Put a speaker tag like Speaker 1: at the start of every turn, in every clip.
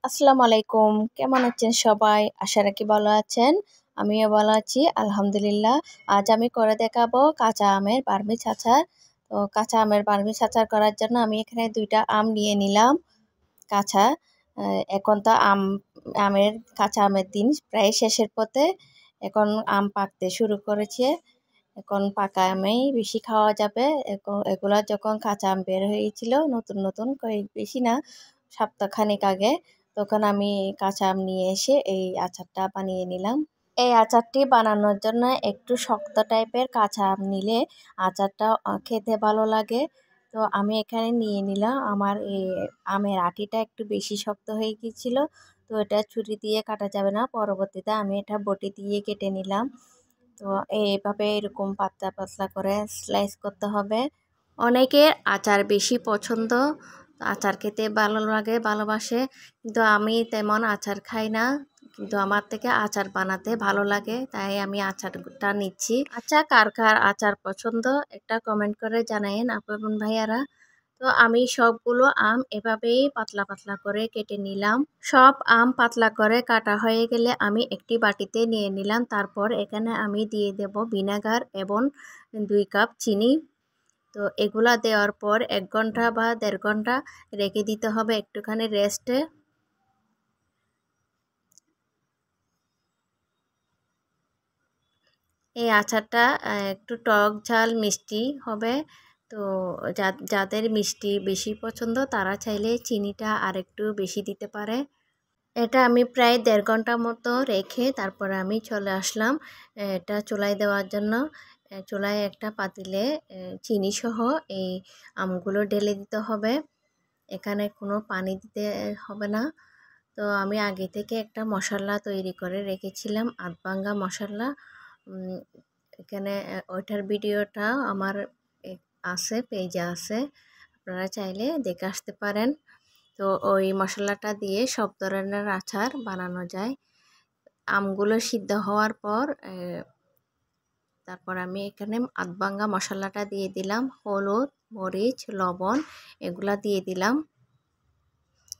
Speaker 1: আসসালামু আলাইকুম। কেমন আছেন সবাই? আশা রাখি ভালো আছেন। আমিও ভালো আছি আলহামদুলিল্লাহ। আজ আমি করে দেখাবো কাঁচা আমের বার্মিজ আচার। তো কাঁচা আমের বার্মিজ আচার করার জন্য আমি এখানে 2টা আম নিয়ে নিলাম কাঁচা। এখন তো আমের কাঁচা আমের দিন প্রায় শেষের পথে। এখন আম পাকতে শুরু করেছে। এখন পাকা আমেই বেশি খাওয়া যাবে। এগুলা যখন কাঁচা আম বের হয়েছিল নতুন নতুন বেশি না, সপ্তাহখানেক আগে, তখন আমি কাঁচা আম নিয়ে এসে এই আচারটা বানিয়ে নিলাম। এই আচারটি বানানোর জন্য একটু শক্ত টাইপের কাঁচা আম নিলে আচারটা খেতে ভালো লাগে। তো আমি এখানে নিয়ে নিলাম। আমার এই আমের আটিটা একটু বেশি শক্ত হয়ে গিয়েছিল, তো এটা ছুরি দিয়ে কাটা যাবে না। পরবর্তীতে আমি এটা বটি দিয়ে কেটে নিলাম। তো এইভাবে এরকম পাতলা পাতলা করে স্লাইস করতে হবে। অনেকের আচার বেশি পছন্দ, আচার খেতে ভালো লাগে, ভালোবাসে, কিন্তু আমি তেমন আচার খাই না। কিন্তু আমার থেকে আচার বানাতে ভালো লাগে, তাই আমি আচারটা নিচ্ছি। আচ্ছা, কার কার আচার পছন্দ একটা কমেন্ট করে জানায়েন আপু এবং ভাইয়ারা। তো আমি সবগুলো আম এভাবেই পাতলা পাতলা করে কেটে নিলাম। সব আম পাতলা করে কাটা হয়ে গেলে আমি একটি বাটিতে নিয়ে নিলাম। তারপর এখানে আমি দিয়ে দেব ভিনেগার এবং 2 কাপ চিনি। তো এগুলা দেওয়ার পর 1 ঘন্টা বা 1.5 ঘন্টা রেখে দিতে হবে একটুখানি রেস্টে। এই আচারটা একটু টক ঝাল মিষ্টি হবে। তো যাদের মিষ্টি বেশি পছন্দ তারা চাইলে চিনিটা আর একটু বেশি দিতে পারে। এটা আমি প্রায় 1.5 ঘন্টা মতো রেখে তারপরে আমি চলে আসলাম এটা চুলায় দেওয়ার জন্য। চুলায় একটা পাতিলে চিনি সহ এই আমগুলো ঢেলে দিতে হবে। এখানে কোনো পানি দিতে হবে না। তো আমি আগে থেকে একটা মশলা তৈরি করে রেখেছিলাম, আধভাঙ্গা মশলা। এখানে ওইটার ভিডিওটা আমার আছে, পেজে আছে, আপনারা চাইলে দেখে আসতে পারেন। তো ওই মশলাটা দিয়ে সব ধরনের আচার বানানো যায়। আমগুলো সিদ্ধ হওয়ার পর তারপর আমি এখানে আধভাঙ্গা মশলাটা দিয়ে দিলাম, হলুদ, মরিচ, লবণ এগুলা দিয়ে দিলাম।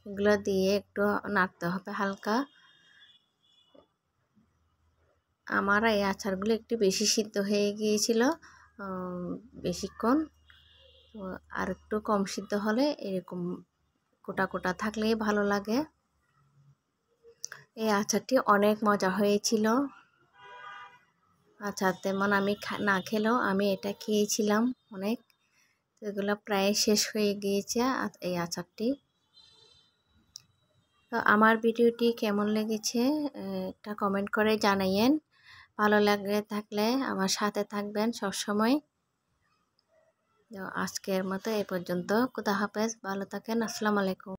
Speaker 1: এগুলো দিয়ে একটু নাড়তে হবে হালকা। আমার এই আচারগুলো একটু বেশি সিদ্ধ হয়ে গিয়েছিল বেশিক্ষণ। তো আর একটু কম সিদ্ধ হলে এরকম কোটা কোটা থাকলেই ভালো লাগে। এই আচারটি অনেক মজা হয়েছিল। আচার তেমন আমি না খেলেও আমি এটা খেয়েছিলাম অনেক। তো এগুলো প্রায় শেষ হয়ে গিয়েছে এই আচারটি। তো আমার ভিডিওটি কেমন লেগেছে একটা কমেন্ট করে জানাইয়েন। ভালো লাগে থাকলে আমার সাথে থাকবেন সবসময়। তো আজকের মতো এই পর্যন্ত। খুদা হাফেজ, ভালো থাকেন, আসসালামু আলাইকুম।